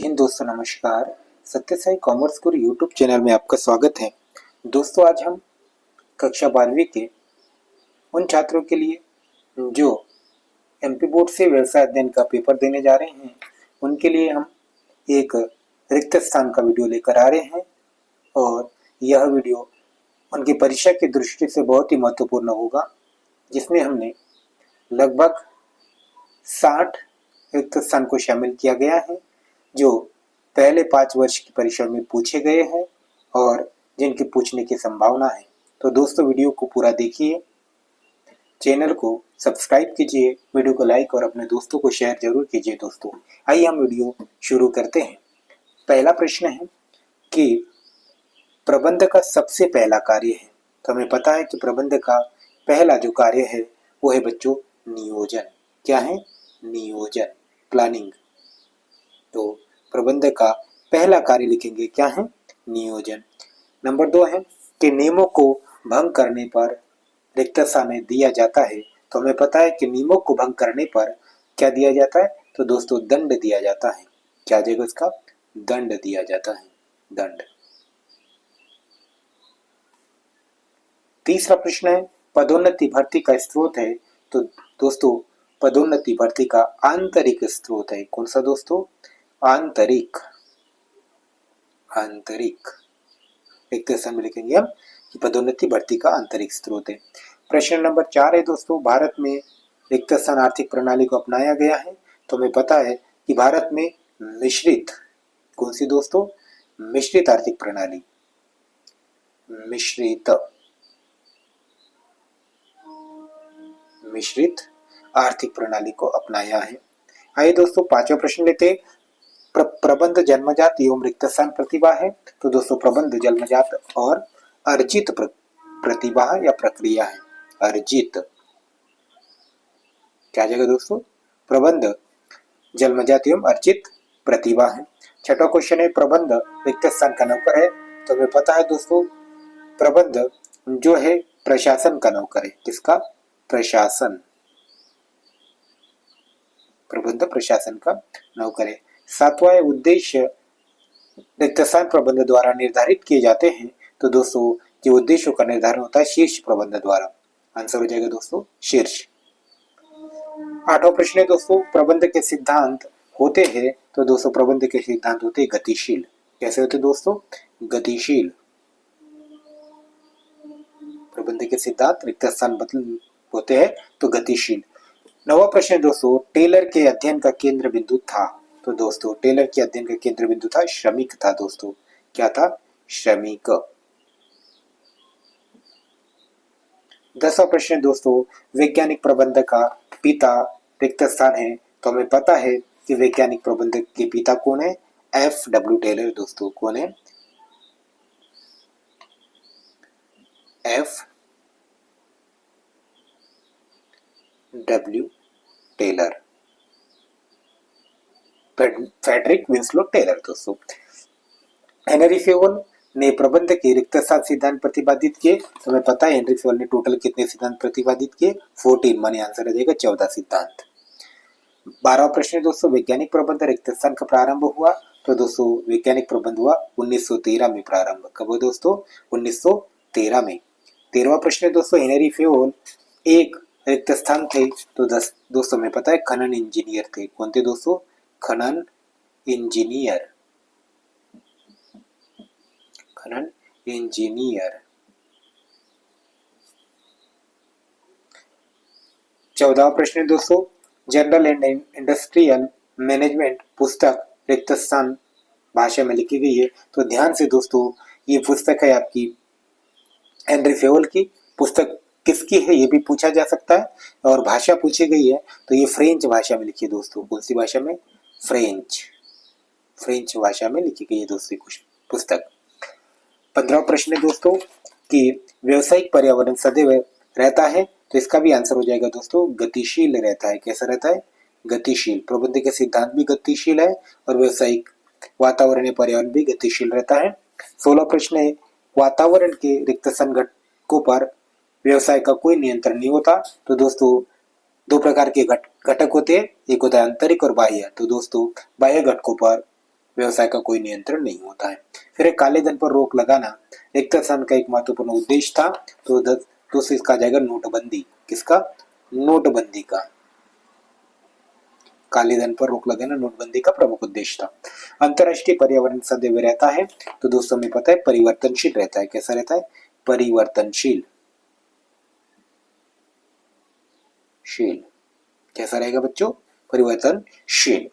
हिंद दोस्तों, नमस्कार। सत्य साई कॉमर्स गुरु यूट्यूब चैनल में आपका स्वागत है। दोस्तों, आज हम कक्षा 12वीं के उन छात्रों के लिए जो एमपी बोर्ड से व्यवसाय अध्ययन का पेपर देने जा रहे हैं, उनके लिए हम एक रिक्त स्थान का वीडियो लेकर आ रहे हैं और यह वीडियो उनकी परीक्षा की दृष्टि से बहुत ही महत्वपूर्ण होगा, जिसमें हमने लगभग 60 रिक्त स्थान को शामिल किया गया है जो पहले 5 वर्ष की परीक्षा में पूछे गए हैं और जिनके पूछने की संभावना है। तो दोस्तों, वीडियो को पूरा देखिए, चैनल को सब्सक्राइब कीजिए, वीडियो को लाइक और अपने दोस्तों को शेयर जरूर कीजिए। दोस्तों, आइए हम वीडियो शुरू करते हैं। पहला प्रश्न है कि प्रबंध का सबसे पहला कार्य है। तो हमें पता है कि प्रबंध का पहला जो कार्य है वो है बच्चों नियोजन। क्या है? नियोजन, प्लानिंग। तो प्रबंध का पहला कार्य लिखेंगे, क्या है? नियोजन। नंबर 2 है कि नियमों को भंग करने पर रिक्त स्थान दिया जाता है। तो हमें पता है कि नियमों को भंग करने पर क्या दिया जाता है? तो दोस्तों दंड दिया जाता है। क्या जाएगा इसका? दंड दिया जाता है, दंड। तीसरा प्रश्न है पदोन्नति भर्ती का स्रोत है। तो दोस्तों पदोन्नति भर्ती का आंतरिक स्रोत है। कौन सा दोस्तों? आंतरिक। आंतरिक रिक्त स्थान में लिखेंगे हम कि पदोन्नति भर्ती का आंतरिक स्रोत है। प्रश्न नंबर 4 है दोस्तों, भारत में रिक्त स्थान आर्थिक प्रणाली को अपनाया गया है। तो हमें पता है कि भारत में मिश्रित, कौन सी दोस्तों? मिश्रित आर्थिक प्रणाली, मिश्रित आर्थिक प्रणाली को अपनाया है। आइए दोस्तों, 5वां प्रश्न लेते हैं। प्रबंध जन्मजात एवं रिक्त स्थान प्रतिभा है। तो दोस्तों प्रबंध जन्मजात और अर्जित प्रतिभा या प्रक्रिया है। अर्जित, क्या जाएगा दोस्तों? प्रबंध जन्मजात एवं अर्जित प्रतिभा है। 6वां क्वेश्चन है प्रबंध रिक्त स्थान का नौकर है। तो हमें पता है दोस्तों प्रबंध जो है प्रशासन का नौकर है। किसका? प्रशासन। प्रबंध प्रशासन का नौकर है। 7वां है उद्देश्य रिक्त स्थान प्रबंध द्वारा निर्धारित किए जाते हैं। तो दोस्तों ये उद्देश्यों का निर्धारण होता है शीर्ष प्रबंध द्वारा। आंसर हो जाएगा दोस्तों शीर्ष। 8वां प्रश्न है दोस्तों, प्रबंध के सिद्धांत होते हैं। तो दोस्तों प्रबंध के सिद्धांत होते हैं गतिशील। कैसे होते दोस्तों? गतिशील। प्रबंध के सिद्धांत रिक्त स्थान बदल होते हैं तो गतिशील। 9वां प्रश्न है दोस्तों, टेलर के अध्ययन का केंद्र बिंदु था। तो दोस्तों टेलर के अध्ययन का केंद्र बिंदु था श्रमिक था। दोस्तों क्या था? श्रमिक। 10वां प्रश्न है दोस्तों, वैज्ञानिक प्रबंध का पिता रिक्त स्थान है। तो हमें पता है कि वैज्ञानिक प्रबंध के पिता कौन है? FW Taylor. दोस्तों कौन है? FW Taylor, Frederick Winslow Taylor. दोस्तों हेनरी फेवल ने प्रबंध के रिक्त स्थान सिद्धांत प्रतिपादित किए। तो हमें पता है हेनरी फेवल ने टोटल कितने सिद्धांत प्रतिपादित किए? 14। माने आंसर आ जाएगा 14 सिद्धांत। 12वां प्रश्न है दोस्तों, वैज्ञानिक प्रबंध रिक्त स्थान का प्रारंभ हुआ। तो दोस्तों वैज्ञानिक प्रबंध हुआ 1913 में प्रारंभ। कब हुआ दोस्तों? 1913 में। 13वां प्रश्न है दोस्तों, हेनरी फेवल एक रिक्त स्थान थे। तो दोस्तों में पता है खनन इंजीनियर थे। कौन थे दोस्तों? खनन इंजीनियर। खनन इंजीनियर। 14वां प्रश्न है दोस्तों, जनरल एंड इंडस्ट्रियल मैनेजमेंट पुस्तक रिक्त स्थान भाषा में लिखी गई है। तो ध्यान से दोस्तों ये पुस्तक है आपकी हेनरी फेवल की। पुस्तक किसकी है ये भी पूछा जा सकता है और भाषा पूछी गई है। तो ये फ्रेंच भाषा में लिखी है दोस्तों। कौन सी भाषा में? फ्रेंच भाषा में लिखी गई है दोस्तों कुछ पुस्तक। 15वां प्रश्न है दोस्तों कि व्यावसायिक पर्यावरण सदैव रहता है। तो इसका भी आंसर हो जाएगा दोस्तों गतिशील रहता है। कैसा रहता है? गतिशील। प्रबंध के सिद्धांत भी गतिशील है और व्यावसायिक वातावरण या पर्यावरण भी गतिशील रहता है। 16वां प्रश्न है वातावरण के रिक्त स्थान घटकों पर व्यवसाय का कोई नियंत्रण नहीं होता। तो दोस्तों 2 प्रकार के घटक होते हैं, एक होता है आंतरिक और बाह्य। तो दोस्तों बाह्य घटकों पर व्यवसाय का कोई नियंत्रण नहीं होता है। फिर काले धन पर रोक लगाना रिक्त स्थान का एक महत्वपूर्ण उद्देश्य था। तो दोस्तों इसका आ जाएगा नोटबंदी। किसका? नोटबंदी का। काले धन पर रोक लगाना नोटबंदी का प्रमुख उद्देश्य था। अंतरराष्ट्रीय पर्यावरण सदैव रहता है, तो दोस्तों हमें पता है परिवर्तनशील रहता है। कैसा रहता है? परिवर्तनशील। कैसा रहेगा बच्चों? परिवर्तनशील।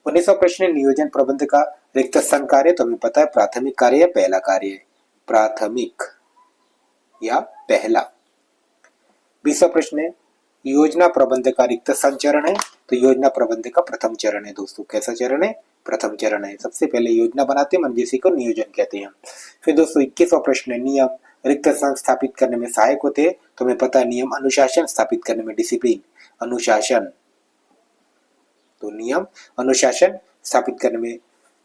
19वां प्रश्न, नियोजन प्रबंध का रिक्त स्थान कार्य, तो हमें पता है प्राथमिक कार्य या पहला कार्य है? प्राथमिक या पहला। 20वां प्रश्न है, योजना प्रबंध का रिक्त स्थान चरण है, तो योजना प्रबंध का प्रथम चरण है दोस्तों। कैसा चरण है? प्रथम चरण है। सबसे पहले योजना बनाते हैं, मन जिसी को नियोजन कहते हैं। फिर दोस्तों 21वां प्रश्न है, नियम रिक्त स्थान स्थापित करने में सहायक होते हैं, तो हमें पता है नियम अनुशासन स्थापित करने में, डिसिप्लिन, अनुशासन। तो नियम अनुशासन स्थापित करने में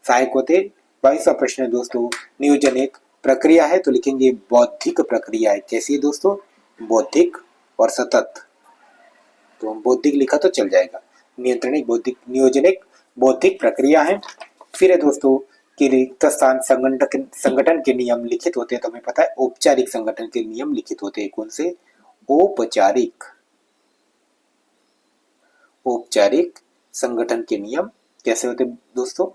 सहायक होते। 22वां प्रश्न है दोस्तों, नियोजन एक प्रक्रिया है, तो लिखेंगे बौद्धिक प्रक्रिया है। कैसी है दोस्तों? बौद्धिक और सतत। तो हम बौद्धिक लिखा तो चल जाएगा। नियंत्रण एक बौद्धिक, नियोजन एक बौद्धिक प्रक्रिया है। फिर है दोस्तों कि रिक्त स्थान संगठन के नियम लिखित होते हैं, तो हमें पता है औपचारिक संगठन के नियम लिखित होते हैं। कौन से? औपचारिक संगठन के नियम कैसे होते दोस्तों?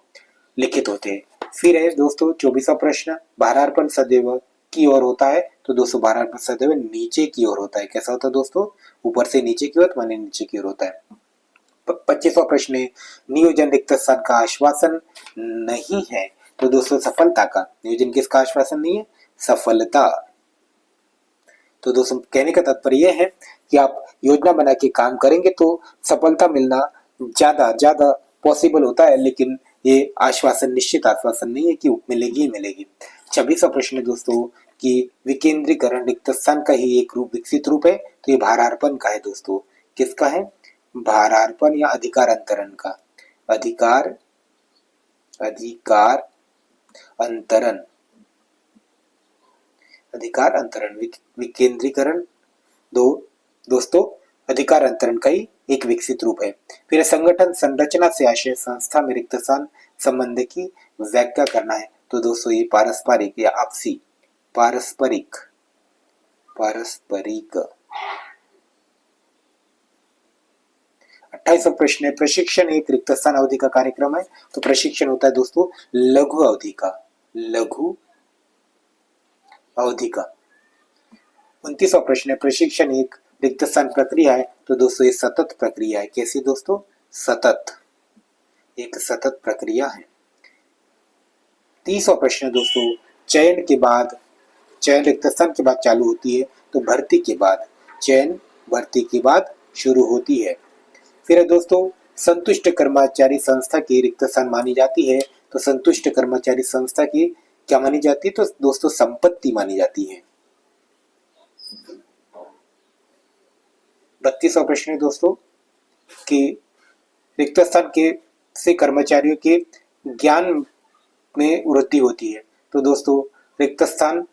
लिखित होते हैं। फिर है दोस्तों 24वां प्रश्न, भारार्पण सदैव की ओर होता है, तो दोस्तों भारार्पण सदैव नीचे की ओर होता है। कैसा होता है दोस्तों? ऊपर से नीचे की ओर, माने नीचे की ओर होता है। 25वां प्रश्न है, नियोजन रिक्त स्थान का आश्वासन नहीं है, तो दोस्तों सफलता का। नियोजन किसका आश्वासन नहीं है? सफलता। तो दोस्तों कहने का तात्पर्य यह है कि आप योजना बना के काम करेंगे तो सफलता मिलना ज्यादा पॉसिबल होता है, लेकिन ये आश्वासन, निश्चित आश्वासन नहीं है कि मिलेगी ही मिलेगी। 26वां प्रश्न है दोस्तों कि विकेंद्रीकरण रिक्त स्थान का ही एक रूप, विकसित रूप है, तो ये भारार्पण का है दोस्तों। किसका है? भारार्पण या अधिकार अंतरण का। अधिकार अंतरण, अधिकार अंतरण, विकेंद्रीकरण दोस्तों अधिकार अंतरण का ही एक विकसित रूप है। फिर संगठन संरचना से आशय संस्था में रिक्त स्थान संबंध की व्याख्या करना है, तो दोस्तों ये पारस्परिक या आपसी, पारस्परिक। 28वां प्रश्न है, प्रशिक्षण एक रिक्त स्थान अवधि का कार्यक्रम है, तो प्रशिक्षण होता है दोस्तों लघु अवधि का। 29वां प्रश्न है, प्रशिक्षण एक रिक्त स्थान प्रक्रिया है, तो दोस्तों ये सतत प्रक्रिया है। कैसी दोस्तों? सतत, एक सतत प्रक्रिया है। 30वां प्रश्न है दोस्तों, चयन रिक्त स्थान के बाद चालू होती है, तो भर्ती के बाद, चयन भर्ती के बाद शुरू होती है। फिर है दोस्तों, संतुष्ट कर्मचारी संस्था की रिक्त स्थान मानी जाती है, तो संतुष्ट कर्मचारी संस्था की क्या मानी जाती है? तो दोस्तों संपत्ति मानी जाती है। 32वां प्रश्न है दोस्तों कि रिक्त स्थान के से कर्मचारियों के ज्ञान में वृद्धि होती है, तो दोस्तों रिक्त स्थान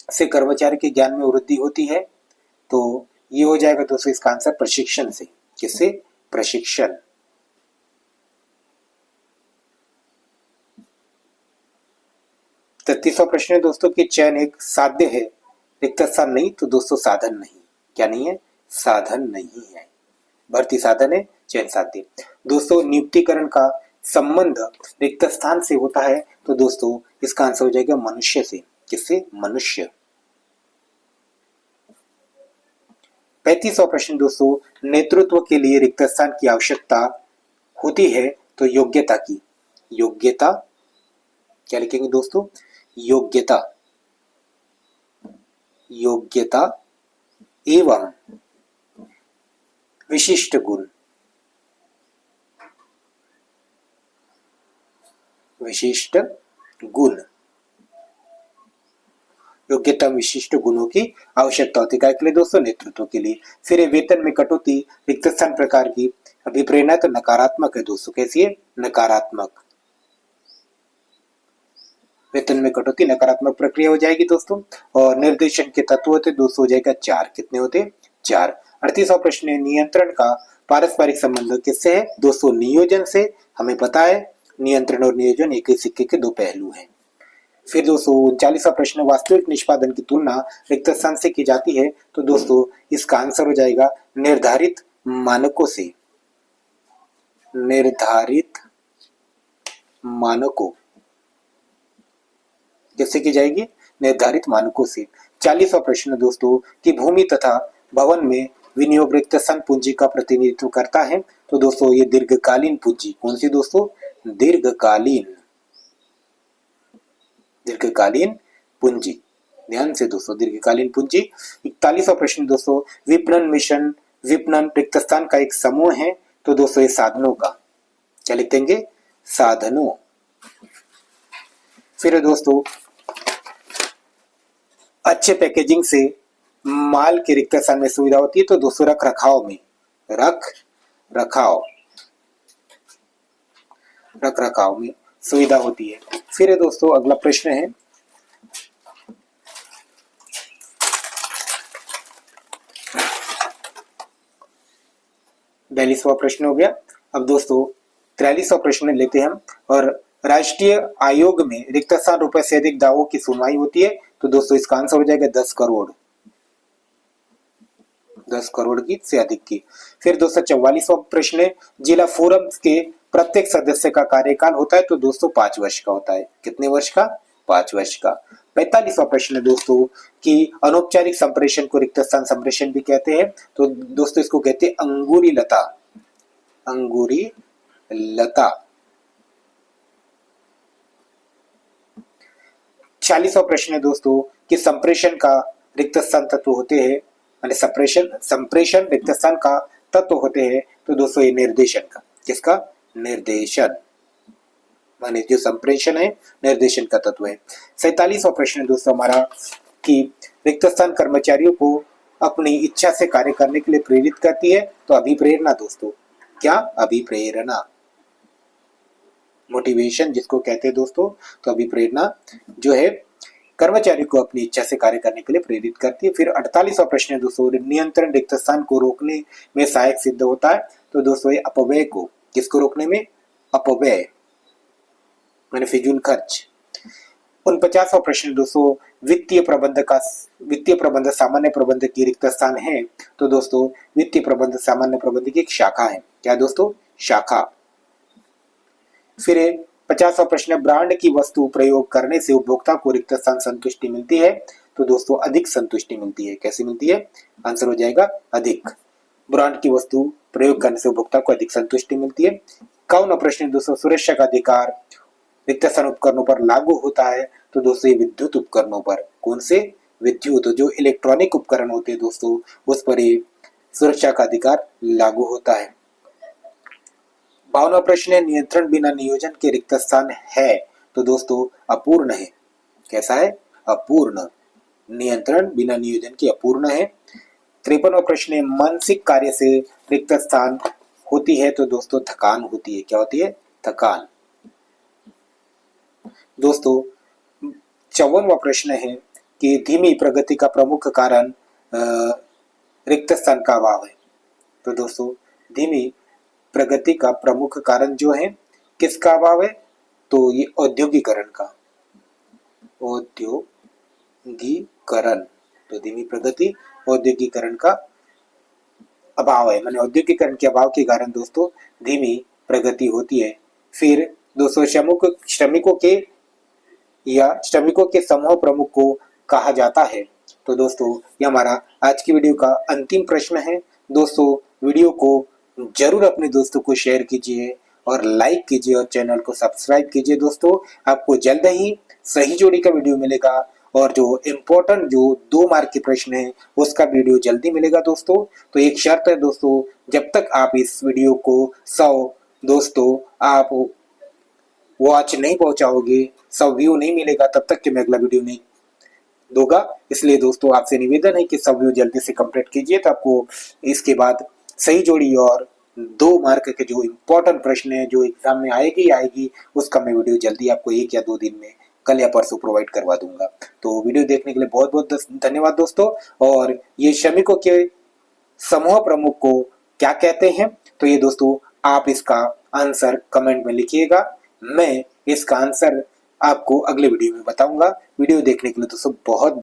से कर्मचारी के ज्ञान में वृद्धि होती है, तो ये हो जाएगा दोस्तों इसका आंसर प्रशिक्षण से। किससे? प्रशिक्षण। 33वां प्रश्न है दोस्तों कि चयन एक साध्य है, रिक्त स्थान नहीं, तो दोस्तों साधन नहीं। क्या नहीं है? साधन नहीं है। भर्ती साधन है, चयन साध्य। दोस्तों नियुक्तिकरण का संबंध रिक्त स्थान से होता है, तो दोस्तों इसका आंसर हो जाएगा मनुष्य से। किससे? मनुष्य। 35वां प्रश्न दोस्तों, नेतृत्व के लिए रिक्त स्थान की आवश्यकता होती है, तो योग्यता की। योग्यता क्या लिखेंगे दोस्तों? योग्यता एवं विशिष्ट गुण। योग्यता विशिष्ट गुणों की आवश्यकता होती है के लिए दोस्तों? नेतृत्व के लिए। फिर वेतन में कटौती रिक्त स्थान प्रकार की अभिप्रेरणा तो नकारात्मक है दोस्तों। कैसी है? नकारात्मक। वेतन में कटौती नकारात्मक प्रक्रिया हो जाएगी दोस्तों। और निर्देशन के तत्व होते दोस्तों हो जाएगा 4। कितने होते? 4। 38वां प्रश्न है, नियंत्रण का पारस्परिक संबंध किससे है? दोस्तों नियोजन से। हमें पता है नियंत्रण और नियोजन एक ही सिक्के के दो पहलू हैं। फिर दोस्तों 39वां प्रश्न, वास्तविक निष्पादन की तुलना रिक्त स्थान से की जाती है, तो दोस्तों इसका आंसर हो जाएगा निर्धारित मानकों से। निर्धारित मानकों कैसे की जाएगी? निर्धारित मानकों से। 40वां प्रश्न दोस्तों कि भूमि तथा भवन में विनियोग रिक्त स्थान पूंजी का प्रतिनिधित्व करता है, तो दोस्तों ये दीर्घकालीन पूंजी। कौन सी दोस्तों? दीर्घकालीन पूंजी। ध्यान से दोस्तों, दीर्घकालीन पूंजी। 41वां प्रश्न दोस्तों, विपणन मिशन विपणन रिक्त स्थान का एक समूह है, तो दोस्तों ये साधनों का, क्या लिख देंगे? साधनों। फिर दोस्तों अच्छे पैकेजिंग से माल के रिक्त स्थान में सुविधा होती है, तो दोस्तों रख रखाव में सुविधा होती है। फिर दोस्तों अगला प्रश्न है, 42वां प्रश्न हो गया। अब दोस्तों 43वां प्रश्न लेते हैं हम। और राष्ट्रीय आयोग में रिक्त स्थान रुपए से अधिक दावों की सुनवाई होती है, तो दोस्तों इसका आंसर हो जाएगा 10 करोड़। 10 करोड़ की से अधिक की। फिर दोस्तों 44वां प्रश्न है, जिला फोरम के प्रत्येक सदस्य का कार्यकाल होता है, तो दोस्तों 5 वर्ष का होता है। कितने वर्ष का? 5 वर्ष का। 45वां प्रश्न है दोस्तों कि अनौपचारिक संप्रेषण को रिक्त स्थान संप्रेषण भी कहते हैं, तो दोस्तों इसको कहते हैं अंगूरी लता। 46वां प्रश्न है दोस्तों कि संप्रेषण का रिक्त स्थान तत्व होते हैं, माने संप्रेषण रिक्त स्थान का तत्व होते हैं, तो दोस्तों ये निर्देशन का, किसका? निर्देशन, माने जो संप्रेषण है निर्देशन का तत्व है। 47वां प्रश्न दोस्तों हमारा कि रिक्त स्थान कर्मचारियों को अपनी इच्छा से कार्य करने के लिए प्रेरित करती है, तो अभिप्रेरणा दोस्तों। क्या? अभिप्रेरणा, मोटिवेशन जिसको कहते हैं दोस्तों। तो अभिप्रेरणा जो है कर्मचारी को अपनी इच्छा से कार्य करने के लिए प्रेरित करती है। फिर 48वां प्रश्न है दोस्तों, नियंत्रण रिक्त स्थान को रोकने में सहायक सिद्ध होता है, तो दोस्तों ये अपव्यय को, किसको रोकने में? अपव्यय माने फिजूल खर्च। 49वां प्रश्न दोस्तों, वित्तीय प्रबंध सामान्य प्रबंध की रिक्त स्थान है, तो दोस्तों वित्तीय प्रबंध सामान्य प्रबंध की एक शाखा है। क्या दोस्तों? शाखा। फिर 50वां प्रश्न, ब्रांड की वस्तु प्रयोग करने से उपभोक्ता को रिक्त स्थान संतुष्टि मिलती है, तो दोस्तों अधिक संतुष्टि मिलती है। कैसे मिलती है? आंसर हो जाएगा अधिक। ब्रांड की वस्तु प्रयोग करने से उपभोक्ता को अधिक संतुष्टि मिलती है। 51वां प्रश्न दोस्तों, सुरक्षा का अधिकार रिक्त स्थान उपकरणों पर लागू होता है, तो दोस्तों ये विद्युत उपकरणों पर। कौन से? विद्युत, जो इलेक्ट्रॉनिक उपकरण होते हैं दोस्तों, उस पर ये सुरक्षा का अधिकार लागू होता है। 52वां प्रश्न है, नियंत्रण बिना नियोजन के रिक्त स्थान है, तो दोस्तों अपूर्ण है। कैसा है? अपूर्ण। नियंत्रण बिना नियोजन के अपूर्ण है। 53वां प्रश्न है, मानसिक कार्य से रिक्त स्थान होती है, तो दोस्तों थकान होती है। क्या होती है? थकान। दोस्तों 54वां प्रश्न है कि धीमी प्रगति का प्रमुख कारण रिक्त स्थान का अभाव है, तो दोस्तों धीमी प्रगति का प्रमुख कारण जो है किसका अभाव है? तो ये औद्योगिकरण का। औद्योगिकरण, तो धीमी प्रगति औद्योगिकरण का अभाव है, माने औद्योगिकरण के अभाव के कारण दोस्तों धीमी प्रगति होती है। फिर दोस्तों श्रमिकों के समूह प्रमुख को कहा जाता है, तो दोस्तों ये हमारा आज की वीडियो का अंतिम प्रश्न है। दोस्तों वीडियो को जरूर अपने दोस्तों को शेयर कीजिए और लाइक कीजिए और चैनल को सब्सक्राइब कीजिए। दोस्तों आपको जल्द ही सही जोड़ी का वीडियो मिलेगा और जो इम्पोर्टेंट जो 2 मार्क के प्रश्न है उसका वीडियो जल्दी मिलेगा दोस्तों। तो एक शर्त है दोस्तों, जब तक आप इस वीडियो को 100 दोस्तों आप वॉच नहीं पहुंचाओगे, 100 व्यू नहीं मिलेगा, तब तक कि मैं अगला वीडियो नहीं दूंगा। इसलिए दोस्तों आपसे निवेदन है कि 100 व्यू जल्दी से कंप्लीट कीजिए, तो आपको इसके बाद सही जोड़ी और 2 मार्क के जो इम्पोर्टेंट प्रश्न है जो एग्जाम में आएगी उसका मैं वीडियो जल्दी आपको 1 या 2 दिन में, कल या परसों प्रोवाइड करवा दूंगा। तो वीडियो देखने के लिए बहुत बहुत धन्यवाद दोस्तों। और ये श्रमिकों के समूह प्रमुख को क्या कहते हैं, तो ये दोस्तों आप इसका आंसर कमेंट में लिखिएगा। मैं इसका आंसर आपको अगले वीडियो में बताऊंगा। वीडियो देखने के लिए दोस्तों बहुत